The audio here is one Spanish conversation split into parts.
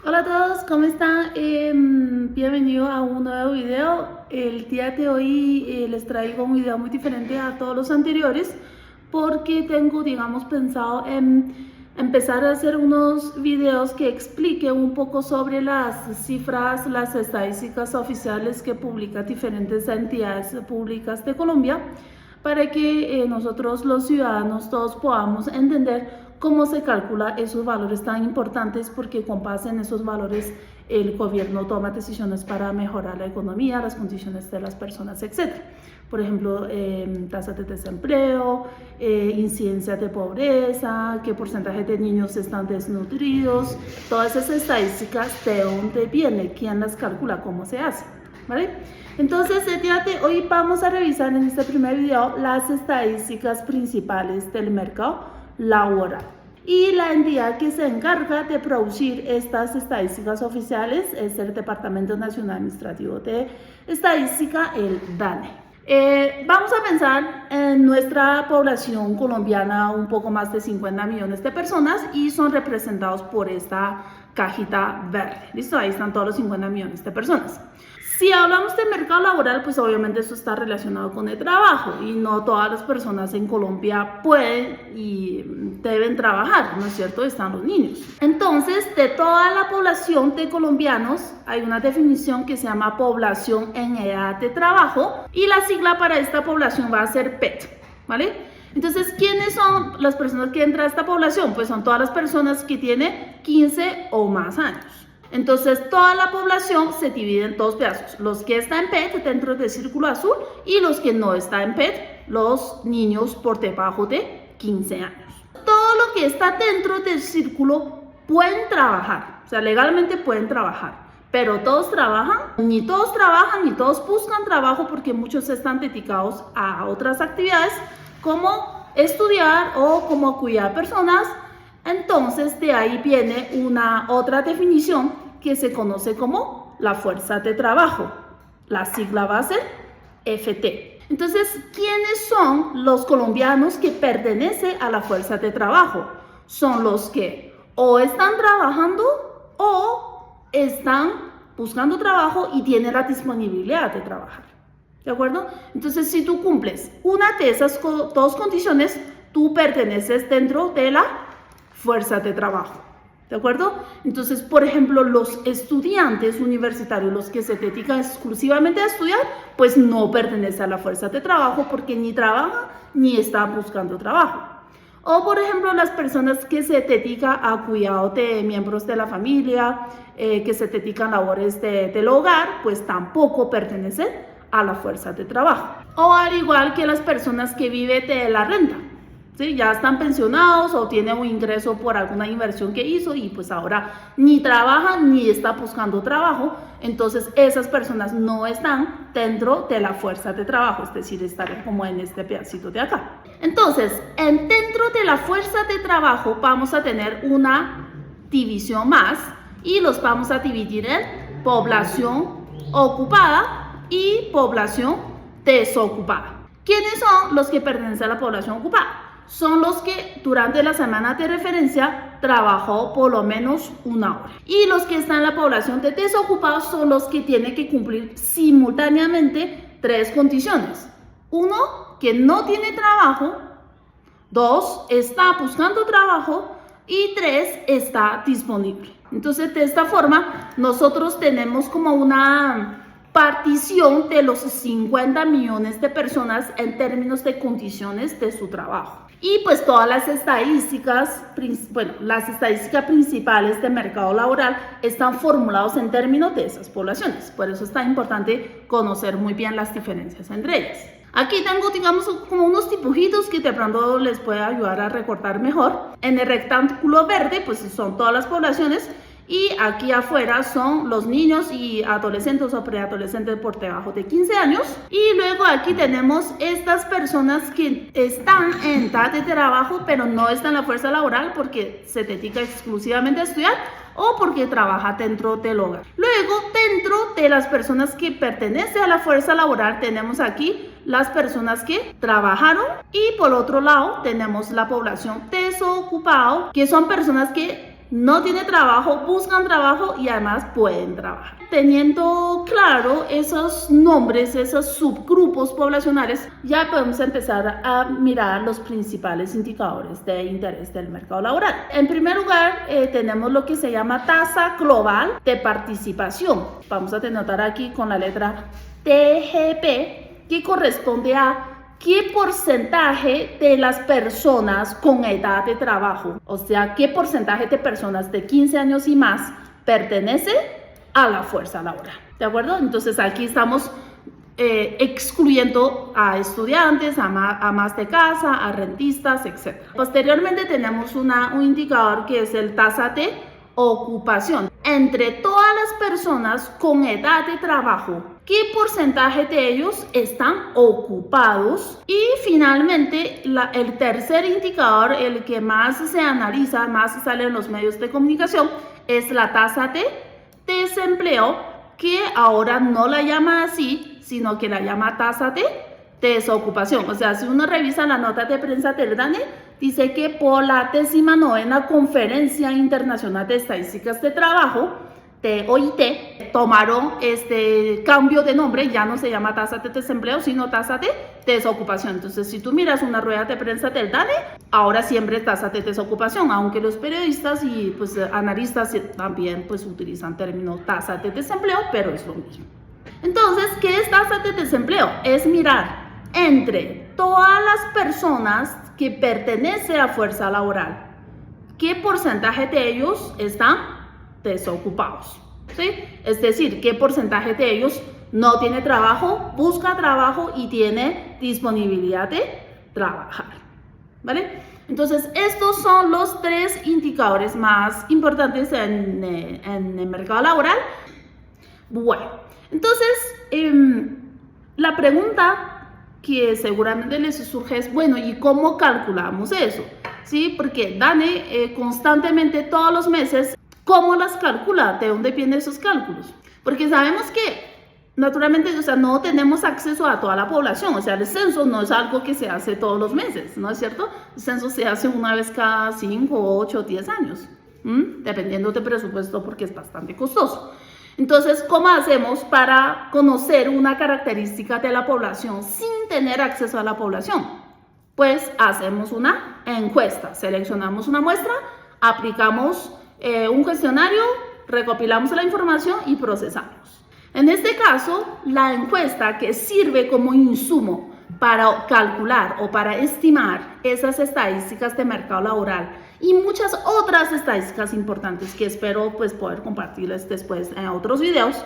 Hola a todos, ¿cómo están? Bienvenido a un nuevo video. El día de hoy les traigo un video muy diferente a todos los anteriores porque tengo, pensado en empezar a hacer unos videos que expliquen un poco sobre las cifras, las estadísticas oficiales que publican diferentes entidades públicas de Colombia para que nosotros los ciudadanos todos podamos entender cómo se calcula esos valores tan importantes, porque con base en esos valores el gobierno toma decisiones para mejorar la economía, las condiciones de las personas, etc. Por ejemplo, tasas de desempleo, incidencia de pobreza, qué porcentaje de niños están desnutridos, todas esas estadísticas, de dónde viene, quién las calcula, cómo se hace, ¿vale? Entonces, el día de hoy vamos a revisar en este primer video las estadísticas principales del mercado laboral. Y la entidad que se encarga de producir estas estadísticas oficiales es el Departamento Nacional Administrativo de Estadística, el DANE. Vamos a pensar en nuestra población colombiana, un poco más de 50 millones de personas, y son representados por esta cajita verde. ¿Listo? Ahí están todos los 50 millones de personas. Si hablamos de mercado laboral, pues obviamente eso está relacionado con el trabajo y no todas las personas en Colombia pueden y deben trabajar, ¿no es cierto? Están los niños. Entonces, de toda la población de colombianos hay una definición que se llama población en edad de trabajo y la sigla para esta población va a ser PET, ¿vale? Entonces, ¿quiénes son las personas que entran a esta población? Pues son todas las personas que tienen 15 o más años. Entonces, toda la población se divide en dos pedazos: los que están en PET, dentro del círculo azul, y los que no están en PET, los niños por debajo de 15 años. Todo lo que está dentro del círculo pueden trabajar, o sea, legalmente pueden trabajar, pero todos trabajan, ni todos buscan trabajo, porque muchos están dedicados a otras actividades como estudiar o como cuidar personas. Entonces, de ahí viene una otra definición que se conoce como la fuerza de trabajo. La sigla va a ser FT. Entonces, ¿quiénes son los colombianos que pertenecen a la fuerza de trabajo? Son los que o están trabajando o están buscando trabajo y tienen la disponibilidad de trabajar. ¿De acuerdo? Entonces, si tú cumples una de esas dos condiciones, tú perteneces dentro de la fuerza de trabajo, ¿de acuerdo? Entonces, por ejemplo, los estudiantes universitarios, los que se dedican exclusivamente a estudiar, pues no pertenecen a la fuerza de trabajo porque ni trabajan ni están buscando trabajo. O, por ejemplo, las personas que se dedican a cuidado de miembros de la familia, que se dedican a labores del hogar, pues tampoco pertenecen a la fuerza de trabajo. O al igual que las personas que viven de la renta, ¿sí? Ya están pensionados o tienen un ingreso por alguna inversión que hizo y pues ahora ni trabajan ni están buscando trabajo. Entonces esas personas no están dentro de la fuerza de trabajo, es decir, están como en este pedacito de acá. Entonces, dentro de la fuerza de trabajo vamos a tener una división más y los vamos a dividir en población ocupada y población desocupada. ¿Quiénes son los que pertenecen a la población ocupada? Son los que durante la semana de referencia trabajó por lo menos una hora. Y los que están en la población de desocupados son los que tienen que cumplir simultáneamente tres condiciones. Uno, que no tiene trabajo. Dos, está buscando trabajo. Y tres, está disponible. Entonces, de esta forma, nosotros tenemos como una partición de los 50 millones de personas en términos de condiciones de su trabajo. Y pues todas las estadísticas, las estadísticas principales de mercado laboral están formuladas en términos de esas poblaciones. Por eso es tan importante conocer muy bien las diferencias entre ellas. Aquí tengo, como unos dibujitos que de pronto les puede ayudar a recordar mejor. En el rectángulo verde, pues son todas las poblaciones. Y aquí afuera son los niños y adolescentes o preadolescentes por debajo de 15 años. Y luego aquí tenemos estas personas que están en edad de trabajo, pero no están en la fuerza laboral porque se dedica exclusivamente a estudiar o porque trabaja dentro del hogar. Luego, dentro de las personas que pertenecen a la fuerza laboral, tenemos aquí las personas que trabajaron y por otro lado tenemos la población desocupada, que son personas que no tiene trabajo, buscan trabajo y además pueden trabajar. Teniendo claro esos nombres, esos subgrupos poblacionales, ya podemos empezar a mirar los principales indicadores de interés del mercado laboral. En primer lugar, tenemos lo que se llama tasa global de participación. Vamos a denotar aquí con la letra TGP, que corresponde a qué porcentaje de las personas con edad de trabajo, o sea, qué porcentaje de personas de 15 años y más pertenece a la fuerza laboral, ¿de acuerdo? Entonces aquí estamos excluyendo a estudiantes, a más de casa, a rentistas, etc. Posteriormente tenemos un indicador que es el tasa de ocupación. Entre todas las personas con edad de trabajo, ¿qué porcentaje de ellos están ocupados? Y finalmente, el tercer indicador, el que más se analiza, más sale en los medios de comunicación, es la tasa de desempleo, que ahora no la llama así, sino que la llama tasa de desocupación. O sea, si uno revisa la nota de prensa del DANE, dice que por la 19ª Conferencia Internacional de Estadísticas de Trabajo, de OIT, tomaron este cambio de nombre, ya no se llama tasa de desempleo, sino tasa de desocupación. Entonces, si tú miras una rueda de prensa del DANE, ahora siempre es tasa de desocupación, aunque los periodistas y pues analistas también pues utilizan término tasa de desempleo, pero es lo mismo. Entonces, ¿qué es tasa de desempleo? Es mirar entre todas las personas que pertenecen a fuerza laboral, ¿qué porcentaje de ellos están desocupados? ¿Sí? Es decir, ¿qué porcentaje de ellos no tiene trabajo, busca trabajo y tiene disponibilidad de trabajar? ¿Vale? Entonces, estos son los tres indicadores más importantes en el mercado laboral. Bueno, entonces, la pregunta que seguramente les surge es, bueno, ¿y cómo calculamos eso? ¿Sí? Porque DANE constantemente, todos los meses, ¿cómo las calcula? ¿De dónde vienen esos cálculos? Porque sabemos que, naturalmente, o sea, no tenemos acceso a toda la población. O sea, el censo no es algo que se hace todos los meses, ¿no es cierto? El censo se hace una vez cada 5, 8, 10 años, dependiendo del presupuesto, porque es bastante costoso. Entonces, ¿cómo hacemos para conocer una característica de la población sin tener acceso a la población? Pues hacemos una encuesta, seleccionamos una muestra, aplicamos un cuestionario, recopilamos la información y procesamos. En este caso, la encuesta que sirve como insumo para calcular o para estimar esas estadísticas de mercado laboral y muchas otras estadísticas importantes que espero pues poder compartirles después en otros videos.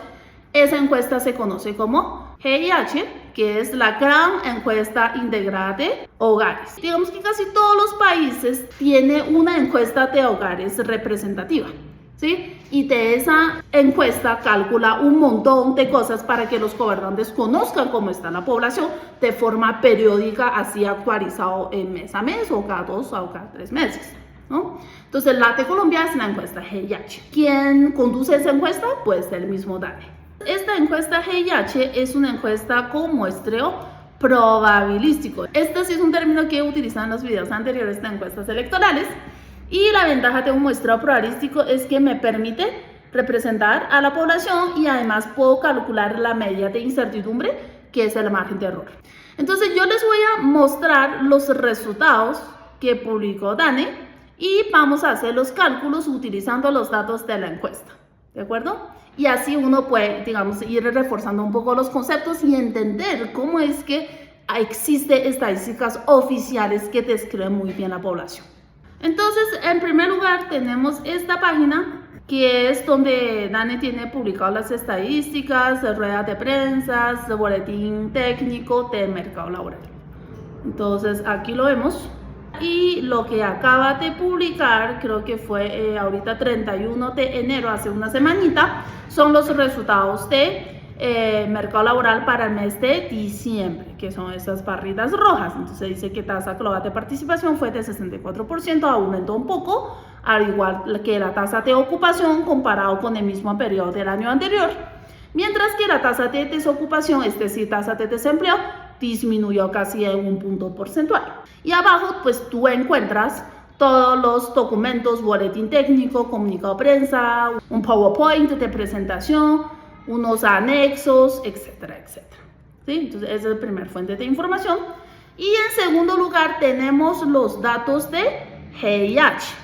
Esa encuesta se conoce como GIH, que es la Gran Encuesta Integrada de Hogares. Digamos que casi todos los países tienen una encuesta de hogares representativa, ¿sí? Y de esa encuesta calcula un montón de cosas para que los gobernantes conozcan cómo está la población de forma periódica, así actualizado en mes a mes o cada 2 o cada 3 meses, ¿no? Entonces, la de Colombia es la encuesta GIH. ¿Quién conduce esa encuesta? Pues el mismo DANE. Esta encuesta GIH es una encuesta con muestreo probabilístico. Este sí es un término que he utilizado en los videos anteriores de encuestas electorales. Y la ventaja de un muestreo probabilístico es que me permite representar a la población y además puedo calcular la medida de incertidumbre, que es el margen de error. Entonces, yo les voy a mostrar los resultados que publicó DANE y vamos a hacer los cálculos utilizando los datos de la encuesta, ¿de acuerdo? Y así uno puede, digamos, ir reforzando un poco los conceptos y entender cómo es que existen estadísticas oficiales que describen muy bien la población. Entonces, en primer lugar, tenemos esta página, que es donde DANE tiene publicadas las estadísticas, ruedas de prensa, boletín técnico de mercado laboral. Entonces, aquí lo vemos. Y lo que acaba de publicar, creo que fue ahorita 31 de enero, hace una semanita, son los resultados de mercado laboral para el mes de diciembre, que son esas barritas rojas. Entonces dice que tasa global de participación fue de 64%, aumentó un poco, al igual que la tasa de ocupación comparado con el mismo periodo del año anterior, mientras que la tasa de desocupación, es decir, tasa de desempleo, disminuyó casi en un punto porcentual. Y abajo pues tú encuentras todos los documentos, boletín técnico, comunicado de prensa, un PowerPoint de presentación, unos anexos, etcétera, etcétera. ¿Sí? Entonces, esa es la primera fuente de información. Y en segundo lugar, tenemos los datos de GIH.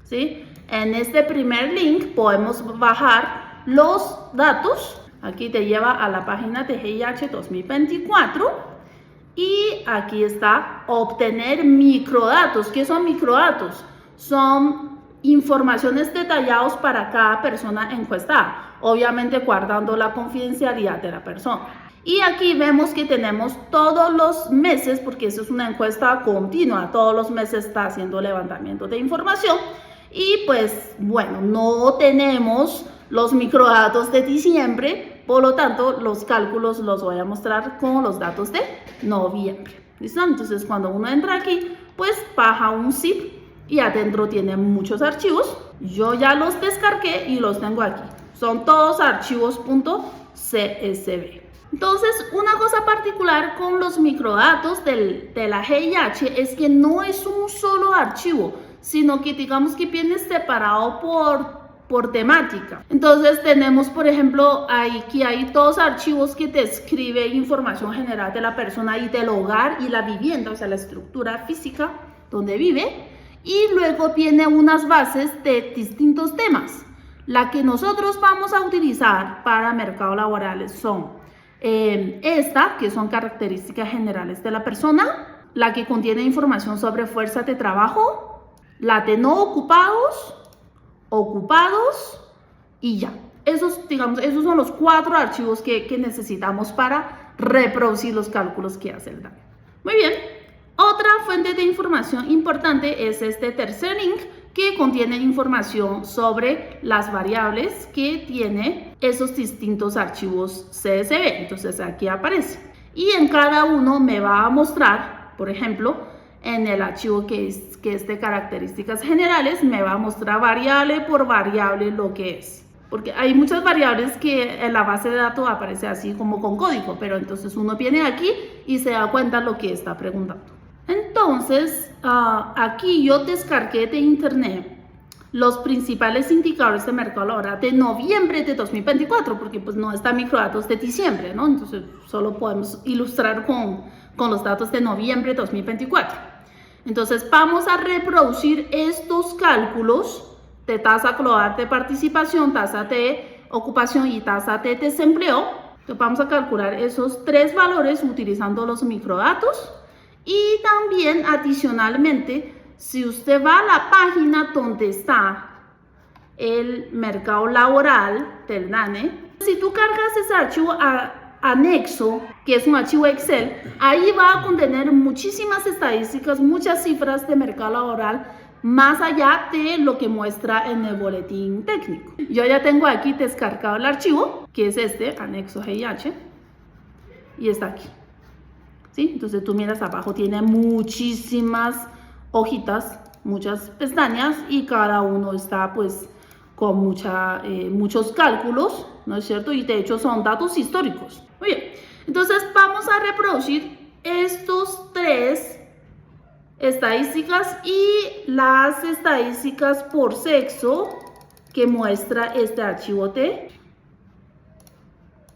¿Sí? En este primer link podemos bajar los datos. Aquí te lleva a la página de GIH 2024. Y aquí está obtener microdatos. ¿Qué son microdatos? Son informaciones detalladas para cada persona encuestada, obviamente guardando la confidencialidad de la persona. Y aquí vemos que tenemos todos los meses, porque eso es una encuesta continua, todos los meses está haciendo levantamiento de información. Y pues bueno, no tenemos los microdatos de diciembre, por lo tanto los cálculos los voy a mostrar con los datos de noviembre. ¿Listo? Entonces cuando uno entra aquí, pues baja un zip y adentro tiene muchos archivos. Yo ya los descargué y los tengo aquí. Son todos archivos .csv. Entonces, una cosa particular con los microdatos de la GIH es que no es un solo archivo, sino que digamos que viene separado por temática. Entonces tenemos, por ejemplo, aquí hay dos archivos que describe información general de la persona y del hogar y la vivienda, o sea, la estructura física donde vive. Y luego viene unas bases de distintos temas. La que nosotros vamos a utilizar para mercados laborales son esta, que son características generales de la persona, la que contiene información sobre fuerza de trabajo, la de no ocupados, ocupados y ya. Esos, digamos, esos son los 4 archivos que necesitamos para reproducir los cálculos que hace el DANE. Muy bien. Otra fuente de información importante es este tercer link que contiene información sobre las variables que tiene esos distintos archivos CSV. Entonces aquí aparece. Y en cada uno me va a mostrar, por ejemplo, en el archivo que es de características generales, me va a mostrar variable por variable lo que es. Porque hay muchas variables que en la base de datos aparece así como con código, pero entonces uno viene aquí y se da cuenta lo que está preguntando. Entonces, aquí yo descargué de internet los principales indicadores de mercado laboral de noviembre de 2024, porque pues no está microdatos de diciembre, ¿no? Entonces, solo podemos ilustrar con los datos de noviembre de 2024. Entonces, vamos a reproducir estos cálculos de tasa global de participación, tasa de ocupación y tasa de desempleo. Entonces, vamos a calcular esos 3 valores utilizando los microdatos. Y también, adicionalmente, si usted va a la página donde está el mercado laboral del DANE, si tú cargas ese archivo anexo, que es un archivo Excel, ahí va a contener muchísimas estadísticas, muchas cifras de mercado laboral, más allá de lo que muestra en el boletín técnico. Yo ya tengo aquí descargado el archivo, que es este, anexo GIH, y está aquí. ¿Sí? Entonces tú miras abajo, tiene muchísimas hojitas, muchas pestañas y cada uno está pues con muchos cálculos, ¿no es cierto? Y de hecho son datos históricos. Muy bien, entonces vamos a reproducir estos 3 estadísticas y las estadísticas por sexo que muestra este archivo de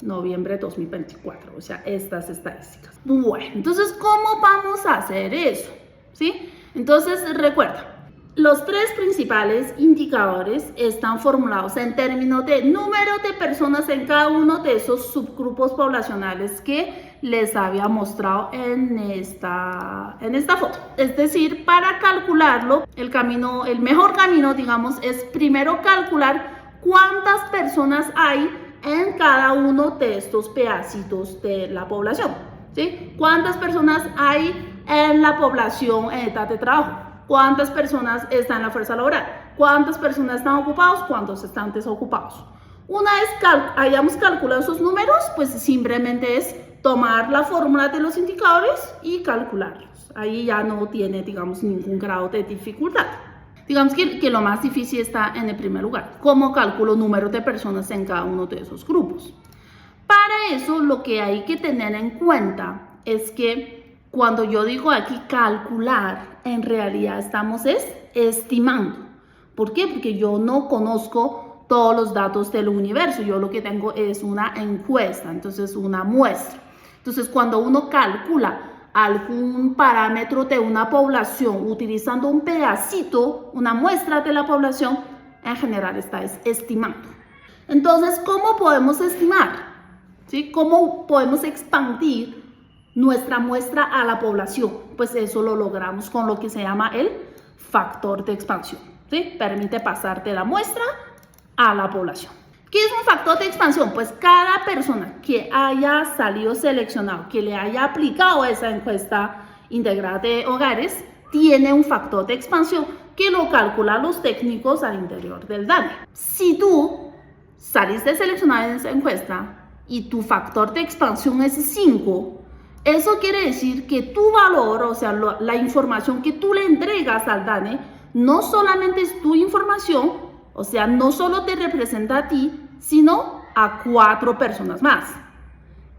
noviembre de 2024, o sea, estas estadísticas. Bueno, entonces, ¿cómo vamos a hacer eso? ¿Sí? Entonces, recuerda, los 3 principales indicadores están formulados en términos de número de personas en cada uno de esos subgrupos poblacionales que les había mostrado en esta foto. Es decir, para calcularlo, el mejor camino, digamos, es primero calcular cuántas personas hay en cada uno de estos pedacitos de la población, ¿sí? ¿Cuántas personas hay en la población en edad de trabajo? ¿Cuántas personas están en la fuerza laboral? ¿Cuántas personas están ocupados? ¿Cuántos están desocupados? Una vez hayamos calculado esos números, pues simplemente es tomar la fórmula de los indicadores y calcularlos. Ahí ya no tiene, digamos, ningún grado de dificultad. Digamos que lo más difícil está en el primer lugar. ¿Cómo calculo número de personas en cada uno de esos grupos? Para eso, lo que hay que tener en cuenta es que cuando yo digo aquí calcular, en realidad estamos estimando. ¿Por qué? Porque yo no conozco todos los datos del universo. Yo lo que tengo es una encuesta, entonces una muestra. Entonces, cuando uno calcula algún parámetro de una población utilizando un pedacito, una muestra de la población, en general está estimando. Entonces, ¿cómo podemos estimar? ¿Sí? ¿Cómo podemos expandir nuestra muestra a la población? Pues eso lo logramos con lo que se llama el factor de expansión. ¿Sí? Permite pasar de la muestra a la población. ¿Qué es un factor de expansión? Pues cada persona que haya salido seleccionado, que le haya aplicado esa encuesta integrada de hogares, tiene un factor de expansión que lo calculan los técnicos al interior del DANE. Si tú saliste seleccionado en esa encuesta y tu factor de expansión es 5, eso quiere decir que tu valor, o sea, la información que tú le entregas al DANE, no solamente es tu información, o sea, no solo te representa a ti, sino a 4 personas más.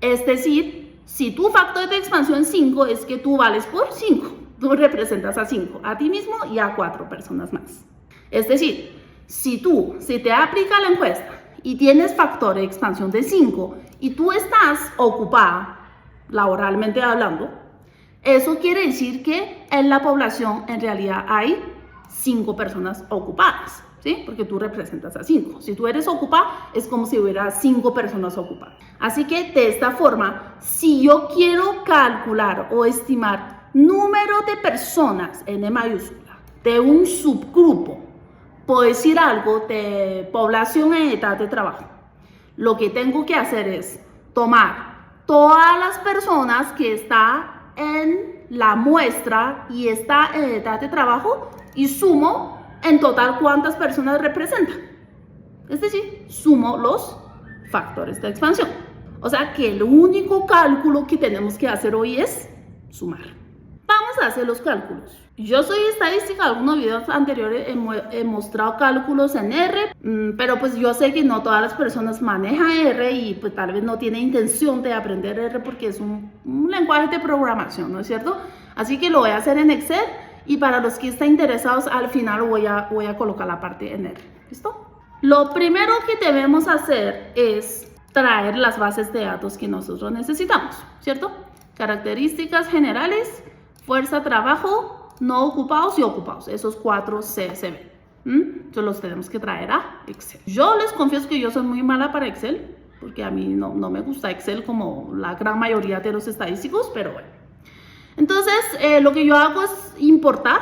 Es decir, si tu factor de expansión es 5, es que tú vales por 5. Tú representas a 5, a ti mismo y a 4 personas más. Es decir, si te aplica la encuesta y tienes factor de expansión de 5 y tú estás ocupada, laboralmente hablando, eso quiere decir que en la población en realidad hay 5 personas ocupadas. ¿Sí? Porque tú representas a 5. Si tú eres ocupada, es como si hubiera 5 personas ocupadas. Así que de esta forma, si yo quiero calcular o estimar número de personas, N mayúscula, de un subgrupo, puedo decir algo de población en edad de trabajo, lo que tengo que hacer es tomar todas las personas que están en la muestra y está en edad de trabajo y sumo en total cuántas personas representan. Es decir, sumo los factores de expansión. O sea que el único cálculo que tenemos que hacer hoy es sumar. Vamos a hacer los cálculos. Yo soy estadística, en algunos videos anteriores he mostrado cálculos en R, pero pues yo sé que no todas las personas manejan R y pues tal vez no tienen intención de aprender R porque es un lenguaje de programación, ¿no es cierto? Así que lo voy a hacer en Excel. Y para los que están interesados, al final voy a colocar la parte en R. ¿Listo? Lo primero que debemos hacer es traer las bases de datos que nosotros necesitamos, ¿cierto? Características generales, fuerza, trabajo, no ocupados y ocupados. Esos 4 CSV. Entonces los tenemos que traer a Excel. Yo les confieso que yo soy muy mala para Excel, porque a mí no me gusta Excel como la gran mayoría de los estadísticos, pero bueno. Entonces, lo que yo hago es importar,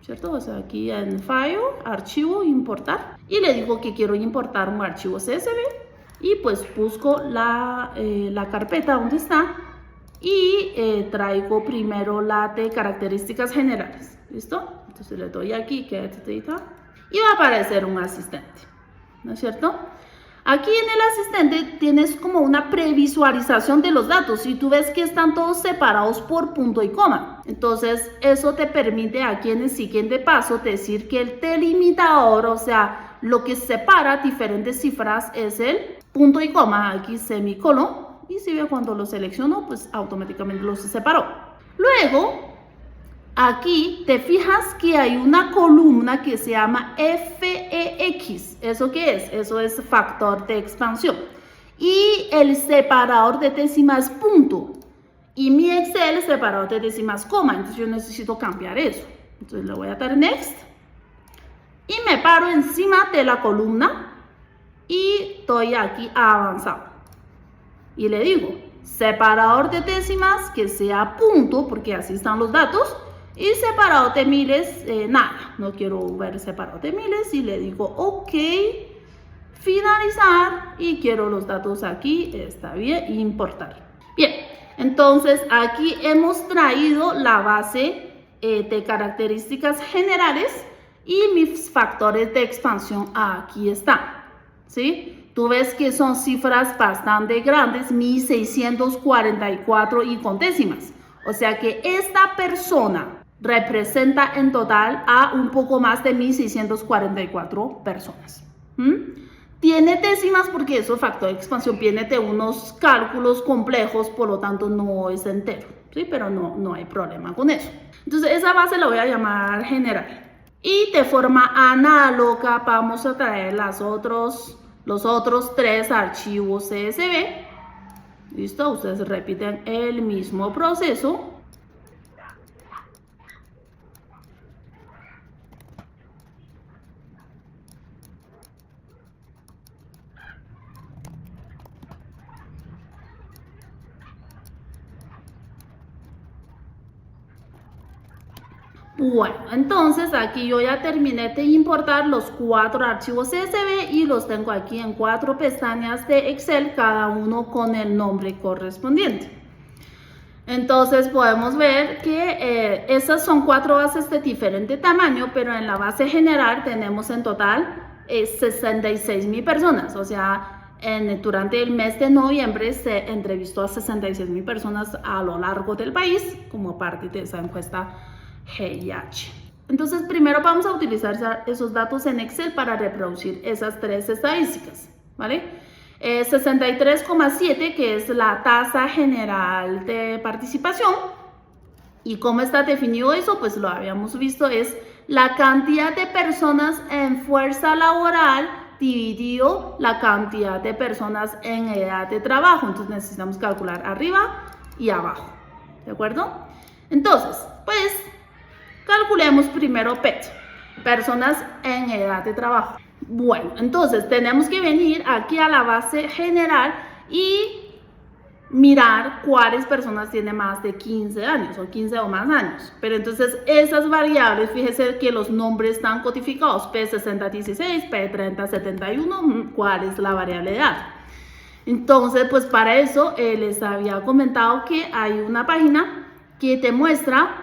¿cierto? O sea, aquí en File, Archivo, Importar. Y le digo que quiero importar un archivo CSV. Y pues busco la carpeta donde está. Y traigo primero la de características generales. ¿Listo? Entonces le doy aquí, Get Data. Y va a aparecer un asistente, ¿no es cierto? Aquí en el asistente tienes como una previsualización de los datos y tú ves que están todos separados por punto y coma. Entonces eso te permite aquí en el siguiente paso decir que el delimitador, o sea, lo que separa diferentes cifras es el punto y coma, aquí semicolon, y si ve cuando lo selecciono, pues automáticamente los separó. Luego, aquí te fijas que hay una columna que se llama FEX. ¿Eso qué es? Eso es factor de expansión. Y el separador de décimas punto. Y mi Excel es separador de décimas coma. Entonces yo necesito cambiar eso. Entonces le voy a dar Next. Y me paro encima de la columna. Y estoy aquí a avanzado. Y le digo, separador de décimas que sea punto, porque así están los datos. Y separado de miles, nada, no quiero ver separado de miles y le digo OK, finalizar y quiero los datos aquí, está bien, importar. Bien, entonces aquí hemos traído la base de características generales y mis factores de expansión aquí están, ¿sí? Tú ves que son cifras bastante grandes, 1644 y con décimas. O sea que esta persona representa en total a un poco más de 1644 personas. Tiene décimas porque eso factor de expansión viene de unos cálculos complejos, por lo tanto no es entero, ¿sí? Pero no hay problema con eso. Entonces esa base la voy a llamar general. Y de forma análoga vamos a traer los otros 3 archivos CSV. ¿Listo? Ustedes repiten el mismo proceso. Bueno, entonces aquí yo ya terminé de importar los 4 archivos CSV y los tengo aquí en 4 pestañas de Excel, cada uno con el nombre correspondiente. Entonces podemos ver que esas son 4 bases de diferente tamaño, pero en la base general tenemos en total 66,000 personas, o sea, durante el mes de noviembre se entrevistó a 66,000 personas a lo largo del país como parte de esa encuesta GIH. Entonces primero vamos a utilizar esos datos en Excel para reproducir esas 3 estadísticas, ¿vale? 63,7 que es la tasa general de participación. ¿Y cómo está definido eso? Pues lo habíamos visto, es la cantidad de personas en fuerza laboral dividido la cantidad de personas en edad de trabajo. Entonces necesitamos calcular arriba y abajo, ¿de acuerdo? Entonces, pues calculemos primero personas en edad de trabajo. Bueno, entonces tenemos que venir aquí a la base general y mirar cuáles personas tienen más de 15 años o 15 o más años. Pero entonces esas variables, fíjese que los nombres están codificados, P6016, P3071, ¿cuál es la variable de edad? Entonces, pues para eso les había comentado que hay una página que te muestra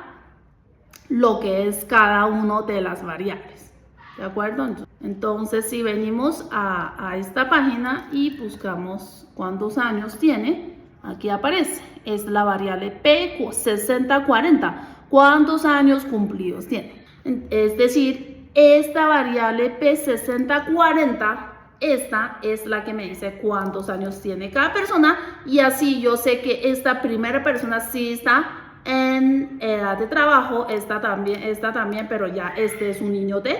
lo que es cada una de las variables, ¿de acuerdo? Entonces, si venimos a esta página y buscamos cuántos años tiene, aquí aparece, es la variable P6040, cuántos años cumplidos tiene. Es decir, esta variable P6040, esta es la que me dice cuántos años tiene cada persona, y así yo sé que esta primera persona sí está en edad de trabajo, esta también, pero ya este es un niño de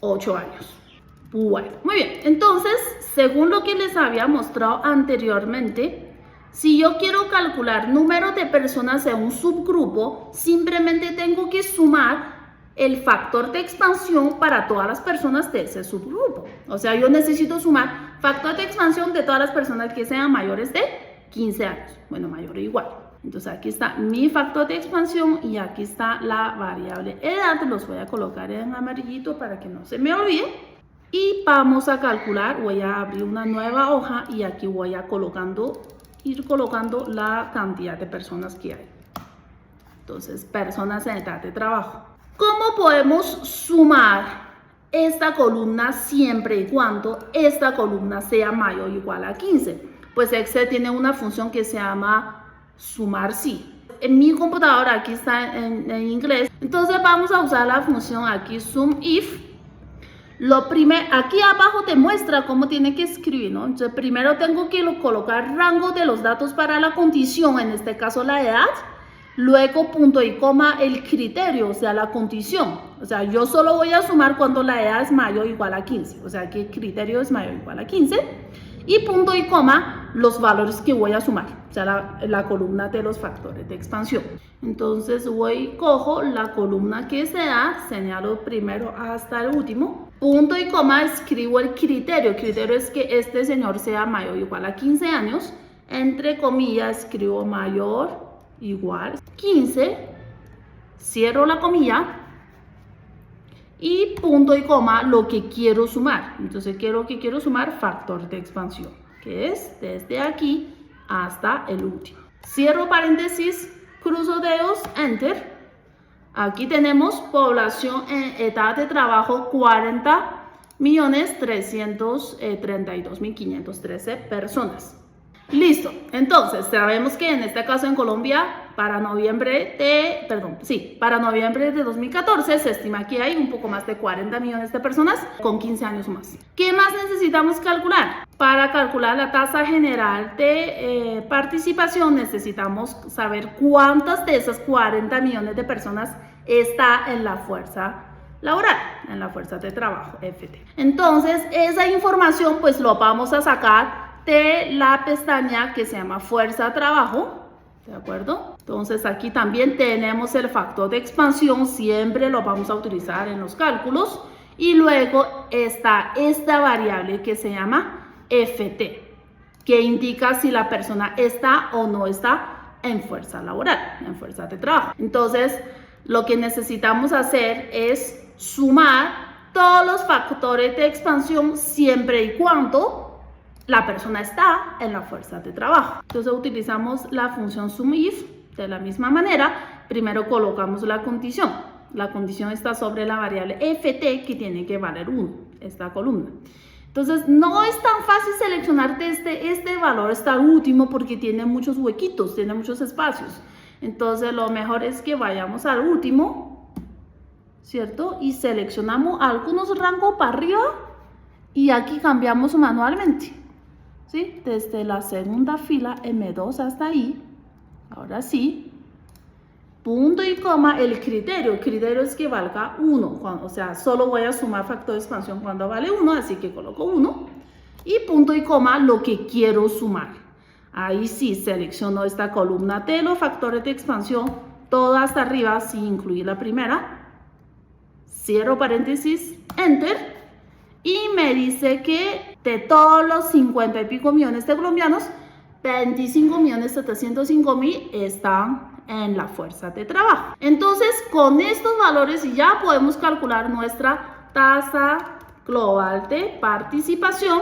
8 años. Bueno, muy bien, entonces, según lo que les había mostrado anteriormente, si yo quiero calcular número de personas en un subgrupo, simplemente tengo que sumar el factor de expansión para todas las personas de ese subgrupo. O sea, yo necesito sumar factor de expansión de todas las personas que sean mayores de 15 años. Bueno, mayor o igual. Entonces aquí está mi factor de expansión y aquí está la variable edad. Los voy a colocar en amarillito para que no se me olvide. Y vamos a calcular, voy a abrir una nueva hoja y aquí voy a ir colocando la cantidad de personas que hay. Entonces, personas en edad de trabajo. ¿Cómo podemos sumar esta columna siempre y cuando esta columna sea mayor o igual a 15? Pues Excel tiene una función que se llama sumar sí. En mi computadora aquí está en inglés. Entonces vamos a usar la función aquí sum if. Aquí abajo te muestra cómo tiene que escribir, ¿no? Entonces primero tengo que colocar rango de los datos para la condición, en este caso la edad. Luego punto y coma el criterio, o sea, la condición. O sea, yo solo voy a sumar cuando la edad es mayor o igual a 15. O sea, que el criterio es mayor o igual a 15. Y punto y coma los valores que voy a sumar. O sea, la columna de los factores de expansión. Entonces cojo la columna que es edad, señalo primero hasta el último. Punto y coma, escribo el criterio. El criterio es que este señor sea mayor o igual a 15 años. Entre comillas, escribo mayor igual 15, cierro la comilla y punto y coma lo que quiero sumar. Entonces quiero sumar factor de expansión, que es desde aquí hasta el último. Cierro paréntesis, cruzo dedos, enter. Aquí tenemos población en edad de trabajo 40.332.513 personas. Listo, entonces sabemos que en este caso en Colombia para noviembre de 2014 se estima que hay un poco más de 40 millones de personas con 15 años o más. ¿Qué más necesitamos calcular? Para calcular la tasa general de participación necesitamos saber cuántas de esas 40 millones de personas está en la fuerza laboral, en la fuerza de trabajo, FT. Entonces, esa información pues lo vamos a sacar de la pestaña que se llama fuerza de trabajo, ¿de acuerdo? Entonces, aquí también tenemos el factor de expansión, siempre lo vamos a utilizar en los cálculos. Y luego está esta variable que se llama FT, que indica si la persona está o no está en fuerza laboral, en fuerza de trabajo. Entonces, lo que necesitamos hacer es sumar todos los factores de expansión siempre y cuando la persona está en la fuerza de trabajo. Entonces, utilizamos la función SUMIF de la misma manera. Primero colocamos la condición. La condición está sobre la variable FT que tiene que valer 1, esta columna. Entonces, no es tan fácil seleccionar este valor, está último, porque tiene muchos huequitos, tiene muchos espacios. Entonces, lo mejor es que vayamos al último, ¿cierto? Y seleccionamos algunos rangos para arriba y aquí cambiamos manualmente, ¿sí? Desde la segunda fila M2 hasta ahí, ahora sí. Punto y coma, el criterio es que valga 1, o sea, solo voy a sumar factor de expansión cuando vale 1, así que coloco 1. Y punto y coma, lo que quiero sumar. Ahí sí selecciono esta columna de los factores de expansión, toda hasta arriba, sin incluir la primera. Cierro paréntesis, enter. Y me dice que de todos los 50 y pico millones de colombianos, 25.705.000 están en la fuerza de trabajo. Entonces, con estos valores ya podemos calcular nuestra tasa global de participación,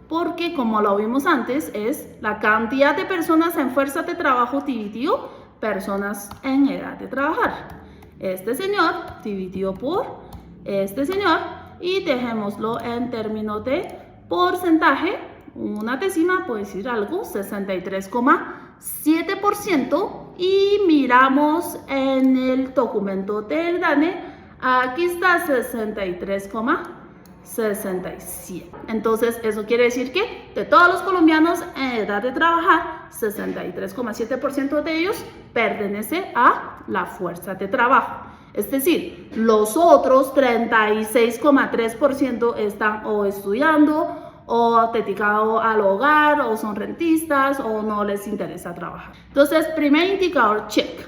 porque como lo vimos antes, es la cantidad de personas en fuerza de trabajo dividido personas en edad de trabajar. Este señor dividido por este señor, y dejémoslo en términos de porcentaje, una décima, puede decir algo, 63,7%. Y miramos en el documento del DANE, aquí está 63,67. Entonces, eso quiere decir que de todos los colombianos en edad de trabajar, 63,7% de ellos pertenece a la fuerza de trabajo. Es decir, los otros 36,3% están o estudiando, o dedicado al hogar, o son rentistas, o no les interesa trabajar. Entonces, primer indicador, check.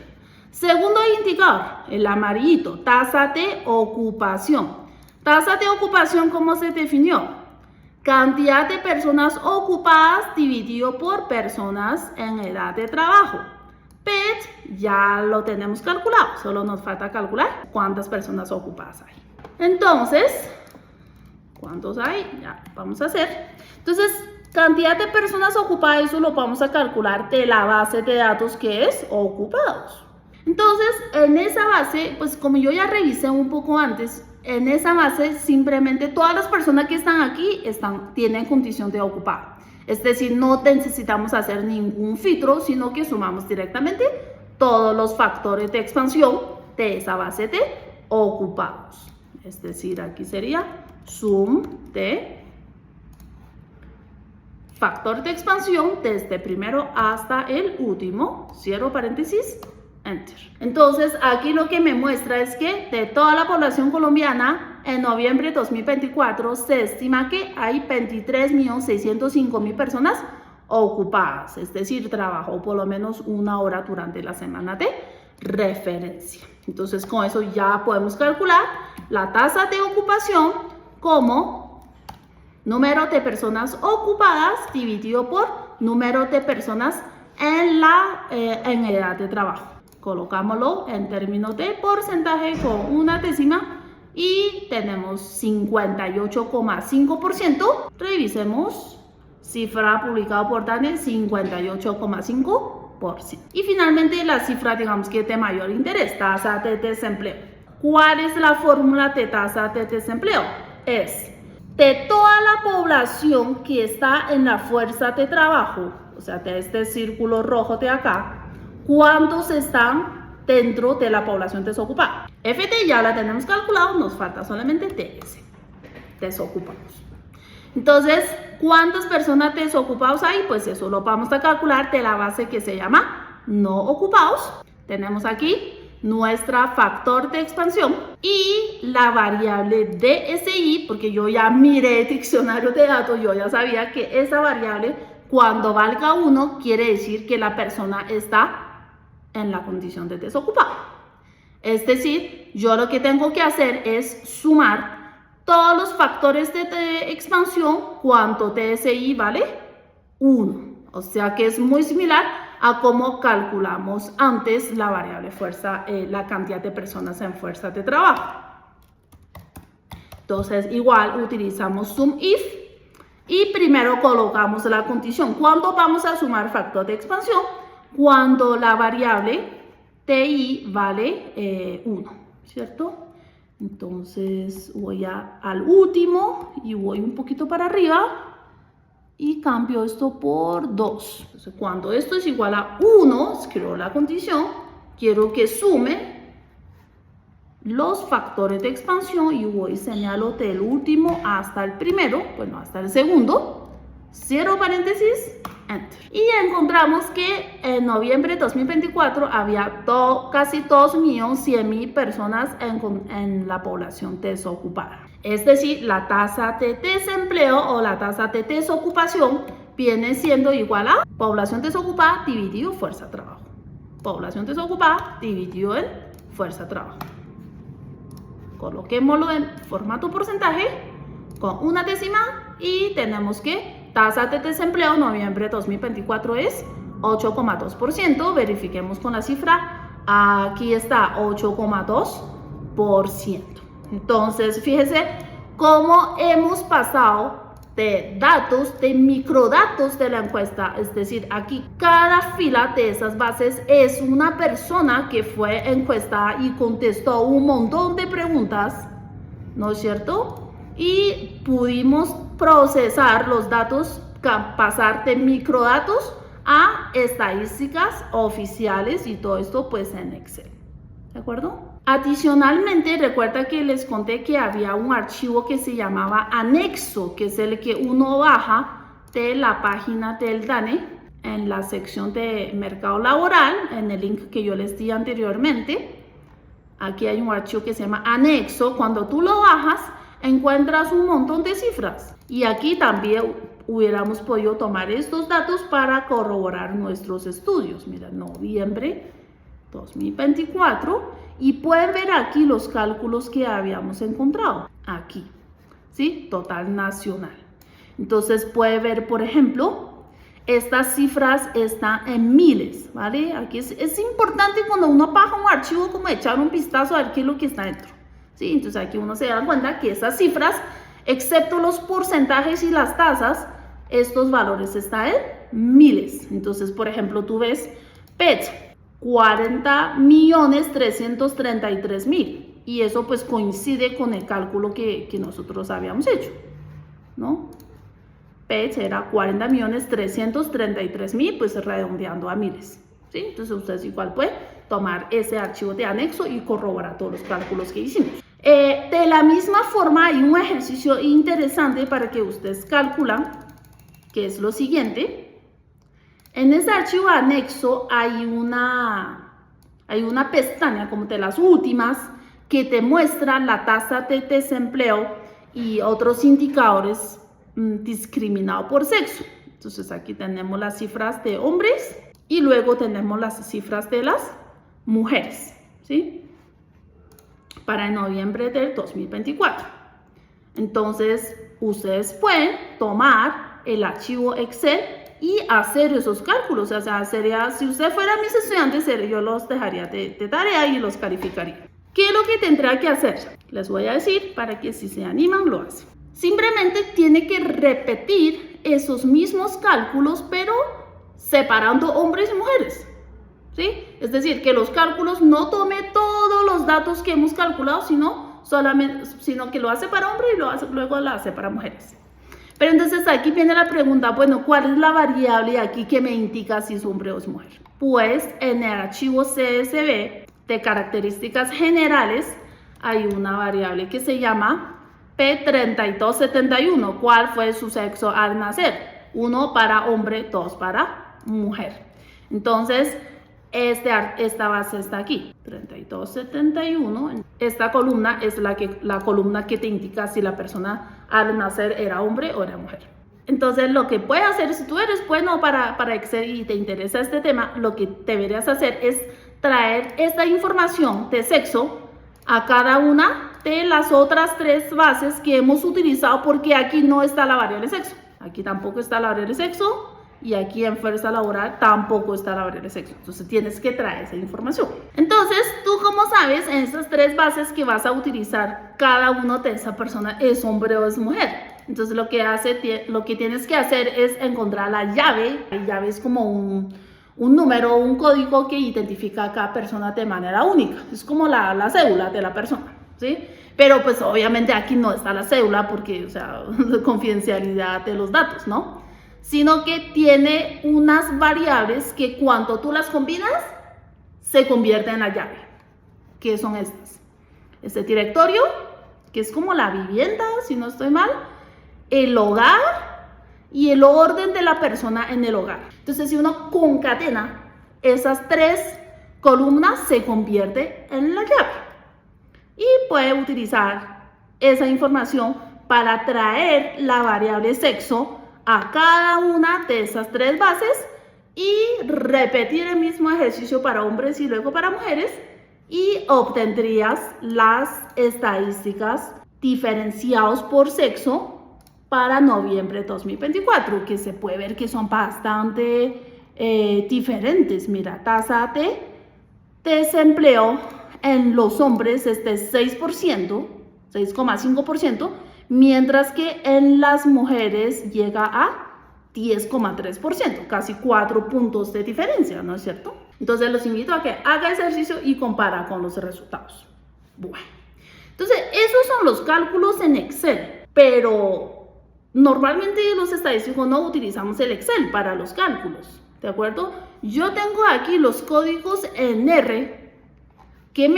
Segundo indicador, el amarillito, tasa de ocupación. Tasa de ocupación, ¿cómo se definió? Cantidad de personas ocupadas dividido por personas en edad de trabajo. PET ya lo tenemos calculado, solo nos falta calcular cuántas personas ocupadas hay. Entonces, ¿cuántos hay? Ya, vamos a hacer. Entonces, cantidad de personas ocupadas, eso lo vamos a calcular de la base de datos que es ocupados. Entonces, en esa base, pues como yo ya revisé un poco antes, en esa base simplemente todas las personas que están aquí tienen condición de ocupado. Es decir, no necesitamos hacer ningún filtro, sino que sumamos directamente todos los factores de expansión de esa base de ocupados. Es decir, aquí sería sum de factor de expansión desde primero hasta el último, cierro paréntesis, enter. Entonces, aquí lo que me muestra es que de toda la población colombiana, en noviembre de 2024, se estima que hay 23.605.000 personas ocupadas, es decir, trabajó por lo menos una hora durante la semana de referencia. Entonces, con eso ya podemos calcular la tasa de ocupación como número de personas ocupadas dividido por número de personas en edad de trabajo. Colocámoslo en términos de porcentaje con una décima y tenemos 58,5%. Revisemos, cifra publicada por DANE, 58,5%. Y finalmente la cifra, digamos que de mayor interés, tasa de desempleo. ¿Cuál es la fórmula de tasa de desempleo? Es de toda la población que está en la fuerza de trabajo, o sea, de este círculo rojo de acá, ¿cuántos están dentro de la población desocupada? FT ya la tenemos calculado, nos falta solamente TS, desocupados. Entonces, ¿cuántas personas desocupados hay? Pues eso lo vamos a calcular de la base que se llama no ocupados. Tenemos aquí nuestra factor de expansión y la variable DSI, porque yo ya miré el diccionario de datos, yo ya sabía que esa variable cuando valga 1 quiere decir que la persona está en la condición de desocupado. Es decir, yo lo que tengo que hacer es sumar todos los factores de expansión cuando DSI vale 1. O sea que es muy similar a cómo calculamos antes la variable fuerza, la cantidad de personas en fuerza de trabajo. Entonces, igual utilizamos SUMIF y primero colocamos la condición. ¿Cuándo vamos a sumar factor de expansión? Cuando la variable TI vale 1, ¿cierto? Entonces, voy al último y voy un poquito para arriba. Y cambio esto por 2. Entonces, cuando esto es igual a 1, escribo la condición, quiero que sume los factores de expansión y voy señalo del último hasta el primero, bueno, hasta el segundo, cierro paréntesis, enter. Y encontramos que en noviembre de 2024 había casi 2.100.000 personas en la población desocupada. Es decir, la tasa de desempleo o la tasa de desocupación viene siendo igual a población desocupada dividido fuerza de trabajo. Población desocupada dividido en fuerza de trabajo. Coloquémoslo en formato porcentaje con una décima y tenemos que tasa de desempleo noviembre de 2024 es 8,2%. Verifiquemos con la cifra. Aquí está 8,2%. Entonces, fíjese cómo hemos pasado de datos, de microdatos de la encuesta. Es decir, aquí cada fila de esas bases es una persona que fue encuestada y contestó un montón de preguntas, ¿no es cierto? Y pudimos procesar los datos, pasar de microdatos a estadísticas oficiales y todo esto pues en Excel. ¿De acuerdo? Adicionalmente, recuerda que les conté que había un archivo que se llamaba anexo, que es el que uno baja de la página del DANE en la sección de mercado laboral, en el link que yo les di anteriormente. Aquí hay un archivo que se llama anexo. Cuando tú lo bajas, encuentras un montón de cifras. Y aquí también hubiéramos podido tomar estos datos para corroborar nuestros estudios. Mira, noviembre 2024 y pueden ver aquí los cálculos que habíamos encontrado aquí, ¿sí? Total nacional. Entonces puede ver, por ejemplo, estas cifras están en miles, ¿vale? Aquí es importante cuando uno baja un archivo como echar un vistazo a ver qué es lo que está dentro, ¿sí? Entonces aquí uno se da cuenta que esas cifras, excepto los porcentajes y las tasas, estos valores están en miles. Entonces, por ejemplo, tú ves PET 40.333.000 y eso pues coincide con el cálculo que nosotros habíamos hecho, ¿no? PET era 40.333.000, pues redondeando a miles, ¿sí? Entonces ustedes igual pueden tomar ese archivo de anexo y corroborar todos los cálculos que hicimos. De la misma forma hay un ejercicio interesante para que ustedes calculan, que es lo siguiente. En este archivo anexo hay una pestaña como de las últimas que te muestra la tasa de desempleo y otros indicadores discriminados por sexo. Entonces aquí tenemos las cifras de hombres y luego tenemos las cifras de las mujeres, ¿sí? Para el noviembre del 2024. Entonces ustedes pueden tomar el archivo Excel y hacer esos cálculos. O sea, sería, si usted fuera mis estudiantes, yo los dejaría de tarea y los calificaría. ¿Qué es lo que tendrá que hacer? Les voy a decir para que si se animan lo hacen. Simplemente tiene que repetir esos mismos cálculos, pero separando hombres y mujeres, ¿sí? Es decir, que los cálculos no tome todos los datos que hemos calculado, sino que lo hace para hombres y luego lo hace para mujeres. Pero entonces aquí viene la pregunta, bueno, ¿cuál es la variable aquí que me indica si es hombre o es mujer? Pues en el archivo CSV de características generales hay una variable que se llama P3271. ¿Cuál fue su sexo al nacer? 1 para hombre, 2 para mujer. Entonces, esta base está aquí, 3271. Esta columna es la columna que te indica si la persona al nacer era hombre o era mujer. Entonces, lo que puedes hacer, si tú eres bueno para Excel y te interesa este tema, lo que deberías hacer es traer esta información de sexo a cada una de las otras 3 bases que hemos utilizado, porque aquí no está la variable sexo. Aquí tampoco está la variable sexo. Y aquí en fuerza laboral tampoco está la variable sexo. Entonces tienes que traer esa información. Entonces, tú como sabes, en estas 3 bases que vas a utilizar, cada uno de esa persona es hombre o es mujer. Entonces lo que tienes que hacer es encontrar la llave. La llave es como un número, un código que identifica a cada persona de manera única. Es como la cédula de la persona, ¿sí? Pero pues obviamente aquí no está la cédula porque, o sea, confidencialidad de los datos, ¿no? Sino que tiene unas variables que cuando tú las combinas se convierten en la llave. ¿Qué son estas? Este directorio, que es como la vivienda, si no estoy mal, el hogar y el orden de la persona en el hogar. Entonces, si uno concatena esas 3 columnas, se convierte en la llave. Y puede utilizar esa información para traer la variable sexo a cada una de esas 3 bases y repetir el mismo ejercicio para hombres y luego para mujeres, y obtendrías las estadísticas diferenciados por sexo para noviembre de 2024, que se puede ver que son bastante diferentes. Mira, tasa de desempleo en los hombres es de 6%, 6,5%, mientras que en las mujeres llega a 10,3%, casi 4 puntos de diferencia, ¿no es cierto? Entonces los invito a que haga ejercicio y compara con los resultados. Bueno, entonces esos son los cálculos en Excel, pero normalmente los estadísticos no utilizamos el Excel para los cálculos, ¿de acuerdo? Yo tengo aquí los códigos en R que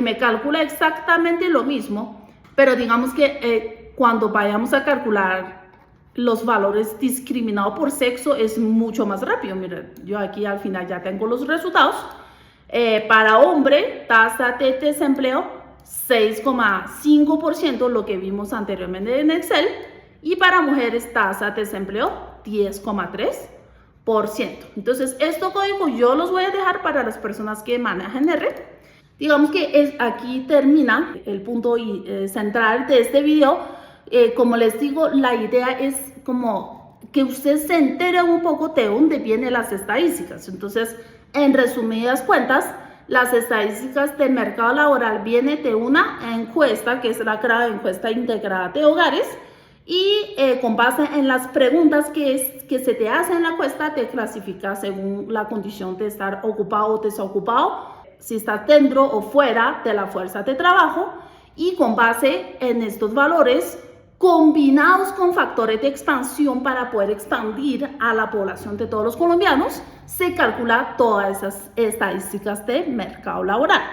me calcula exactamente lo mismo, pero digamos que cuando vayamos a calcular los valores discriminados por sexo es mucho más rápido. Mira, yo aquí al final ya tengo los resultados. Para hombre, tasa de desempleo 6,5%, lo que vimos anteriormente en Excel, y para mujeres tasa de desempleo 10,3%. Entonces, estos códigos yo los voy a dejar para las personas que manejan R. Digamos que aquí termina el punto central de este video. Como les digo, la idea es como que usted se entere un poco de dónde vienen las estadísticas. Entonces, en resumidas cuentas, las estadísticas del mercado laboral vienen de una encuesta, que es la encuesta integrada de hogares, y con base en las preguntas que se te hacen en la encuesta, te clasifica según la condición de estar ocupado o desocupado, si estás dentro o fuera de la fuerza de trabajo, y con base en estos valores combinados con factores de expansión para poder expandir a la población de todos los colombianos, se calcula todas esas estadísticas de mercado laboral.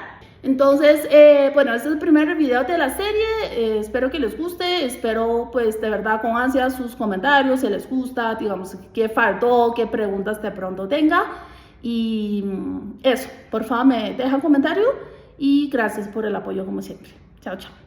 Entonces, bueno, este es el primer video de la serie. Espero que les guste, espero pues de verdad con ansia sus comentarios, si les gusta, digamos qué faltó, qué preguntas de pronto tenga. Y eso, por favor me deja un comentario y gracias por el apoyo como siempre. Chao, chao.